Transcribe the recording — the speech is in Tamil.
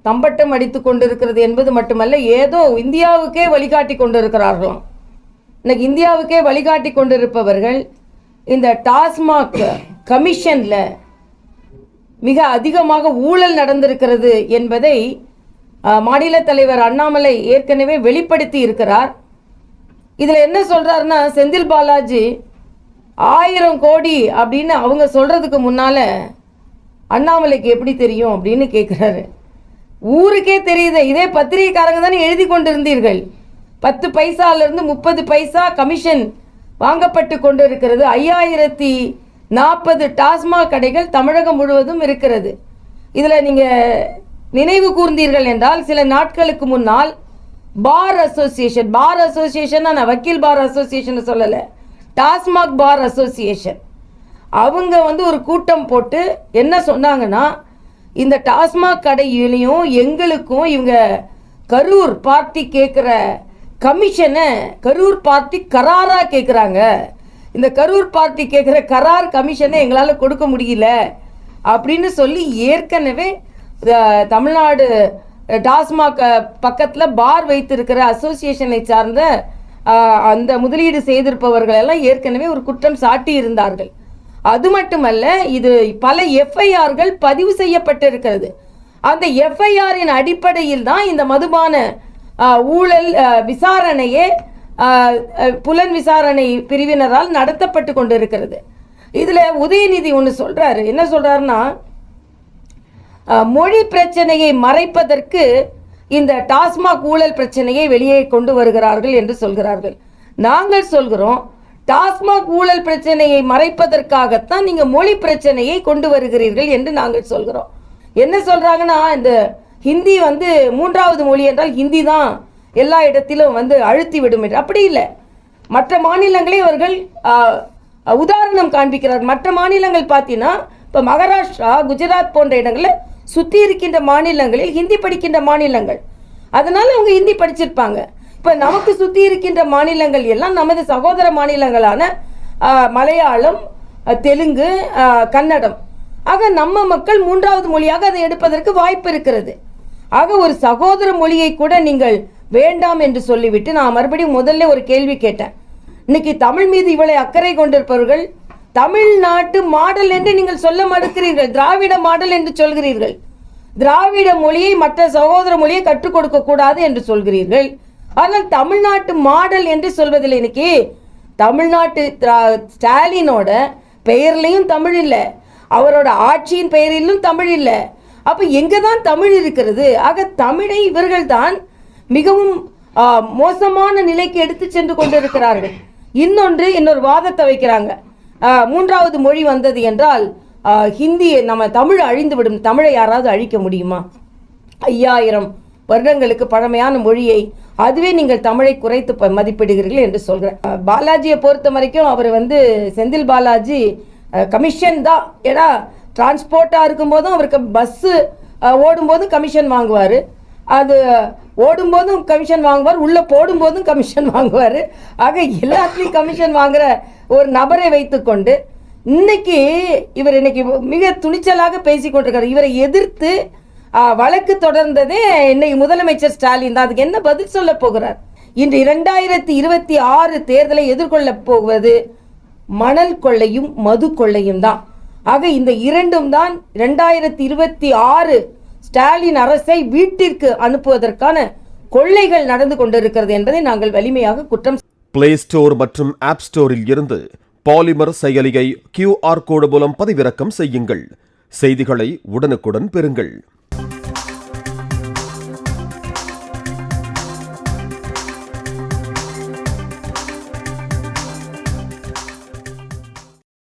தம்பட்டம் அடித்து கொண்டிருக்கிறது என்பது மட்டுமல்ல, ஏதோ இந்தியாவுக்கே வழிகாட்டி கொண்டிருக்கிறார்களாம். இன்னைக்கு இந்தியாவுக்கே வழிகாட்டி கொண்டிருப்பவர்கள் இந்த டாஸ்மாக் கமிஷனில் மிக அதிகமாக ஊழல் நடந்திருக்கிறது என்பதை மாநில தலைவர் அண்ணாமலை ஏற்கனவே வெளிப்படுத்தி இருக்கிறார். இதில் என்ன சொல்கிறாருன்னா, செந்தில் பாலாஜி 1000 கோடி அப்படின்னு அவங்க சொல்கிறதுக்கு முன்னால் அண்ணாமலைக்கு எப்படி தெரியும் அப்படின்னு கேட்குறாரு. ஊருக்கே தெரியுது, இதே பத்திரிகைக்காரங்க தானே எழுதி கொண்டிருந்தீர்கள். 10 பைசாலிருந்து 30 பைசா கமிஷன் வாங்கப்பட்டு கொண்டு இருக்கிறது. 5040 டாஸ்மாக் கடைகள் தமிழகம் முழுவதும் இருக்கிறது. இதில் நீங்கள் நினைவு கூர்ந்தீர்கள் என்றால், சில நாட்களுக்கு முன்னால் பார் அசோசியேஷன் நான் வக்கீல் பார் அசோசியேஷன் சொல்லலை, டாஸ்மாக் பார் அசோசியேஷன் அவங்க ஒரு கூட்டம் போட்டு என்ன சொன்னாங்கன்னா, இந்த டாஸ்மாக் கடையிலையும் எங்களுக்கும் இவங்க கரூர் பார்ட்டி கேட்குற கமிஷனை கரூர் பார்ட்டி கராராக கேட்குறாங்க. இந்த கரூர் பார்ட்டி கேட்குற கரார் கமிஷனை எங்களால் கொடுக்க முடியல அப்படின்னு சொல்லி ஏற்கனவே தமிழ்நாடு டாஸ்மாக் பக்கத்தில் பார் வைத்திருக்கிற அசோசியேஷனை சார்ந்த அந்த முதலீடு செய்திருப்பவர்கள் எல்லாம் ஏற்கனவே ஒரு குற்றம் சாட்டி இருந்தார்கள். அது மட்டுமல்ல, இது பல எஃப்ஐஆர்கள் பதிவு செய்யப்பட்டிருக்கிறது. அந்த எஃப்ஐஆரின் அடிப்படையில் தான் இந்த மதுபான ஊழல் விசாரணையே புலன் விசாரணை பிரிவினரால் நடத்தப்பட்டு கொண்டிருக்கிறது. இதில் உதயநிதி ஒன்று சொல்கிறாரு. என்ன சொல்கிறாருன்னா, மொழி பிரச்சனையை மறைப்பதற்கு இந்த டாஸ்மாக் ஊழல் பிரச்சனையை வெளியே கொண்டு வருகிறார்கள் என்று சொல்கிறார்கள். நாங்கள் சொல்கிறோம், டாஸ்மாக் ஊழல் பிரச்சனையை மறைப்பதற்காகத்தான் நீங்கள் மொழி பிரச்சனையை கொண்டு வருகிறீர்கள் என்று நாங்கள் சொல்கிறோம். என்ன சொல்கிறாங்கன்னா, இந்த ஹிந்தி 3வது மொழி என்றால் ஹிந்தி தான் எல்லா இடத்திலும் அழுத்தி விடும் என்று. அப்படி இல்லை, மற்ற மாநிலங்களே அவர்கள் உதாரணம் காண்பிக்கிறார். மற்ற மாநிலங்கள் பார்த்தீங்கன்னா, இப்போ மகாராஷ்டிரா, குஜராத் போன்ற இடங்களில் சுற்றி இருக்கின்ற மாநிலங்களில் ஹிந்தி படிக்கின்ற மாநிலங்கள், அதனால் அவங்க ஹிந்தி படிச்சிருப்பாங்க. இப்போ நமக்கு சுற்றி இருக்கின்ற மாநிலங்கள் எல்லாம் நமது சகோதர மாநிலங்களான மலையாளம், தெலுங்கு, கன்னடம். ஆக நம்ம மக்கள் 3வது மொழியாக அதை எடுப்பதற்கு வாய்ப்பு இருக்கிறது. ஆக ஒரு சகோதர மொழியை கூட நீங்கள் வேண்டாம் என்று சொல்லிவிட்டு, நான் மறுபடியும் முதல்ல ஒரு கேள்வி கேட்டேன். இன்னைக்கு தமிழ் மீது இவ்வளவு அக்கறை கொண்டிருப்பவர்கள் தமிழ்நாட்டு மாடல் என்று நீங்கள் சொல்ல மறுக்கிறீர்கள், திராவிட மாடல் என்று சொல்கிறீர்கள். திராவிட மொழியை மற்ற சகோதர மொழியை கற்றுக் கொடுக்க கூடாது என்று சொல்கிறீர்கள். ஆனால் தமிழ்நாட்டு மாடல் என்று சொல்வதில் இன்னைக்கு தமிழ்நாட்டு ஸ்டாலினோட பெயர்லையும் தமிழ் இல்லை, அவரோட ஆட்சியின் பெயரிலும் தமிழ் இல்லை. அப்போ எங்கே தான் தமிழ் இருக்கிறது? ஆக தமிழை இவர்கள் தான் மிகவும் மோசமான நிலைக்கு எடுத்து சென்று கொண்டிருக்கிறார்கள். இன்னொரு வாதத்தை வைக்கிறாங்க. 3வது மொழி வந்தது என்றால் ஹிந்தி நம்ம தமிழ் அழிந்துவிடும். தமிழை யாராவது அழிக்க முடியுமா? 5000 வருடங்களுக்கு பழமையான மொழியை அதுவே நீங்கள் தமிழை குறைத்து மதிப்பிடுகிறீர்கள் என்று சொல்கிறேன். பாலாஜியை பொறுத்த வரைக்கும் அவர் செந்தில் பாலாஜி கமிஷன் தான். ஏன்னா டிரான்ஸ்போர்ட்டாக இருக்கும்போதும் அவருக்கு பஸ்ஸு ஓடும்போதும் கமிஷன் வாங்குவார், அது ஓடும்போதும் கமிஷன் வாங்குவார், உள்ளே போடும்போதும் கமிஷன் வாங்குவார். ஆக எல்லாத்துலேயும் கமிஷன் வாங்குகிற ஒரு நபரை வைத்துக்கொண்டு இன்னைக்கு மிக துணிச்சலாக பேசி கொண்டிருக்காரு. இவரை எதிர்த்து வழக்கு தொடர்ந்ததே இன்னைக்கு முதலமைச்சர் ஸ்டாலின் தான். அதுக்கு என்ன பதில் சொல்ல போகிறார்? இன்று 2026 தேர்தலை எதிர்கொள்ள போவது மணல் கொள்ளையும் மது கொள்ளையும் தான். ஆக இந்த இரண்டும் தான் 2026 ஸ்டாலின் அரசை வீட்டிற்கு அனுப்புவதற்கான கொள்ளைகள் நடந்து கொண்டிருக்கிறது என்பதை நாங்கள் வலிமையாக குற்றம். பிளே ஸ்டோர் மற்றும் ஆப் ஸ்டோரில் இருந்து பாலிமர் செயலியை QR கோடு மூலம் பதிவிறக்கம் செய்யுங்கள். செய்திகளை உடனுக்குடன் பெறுங்கள்.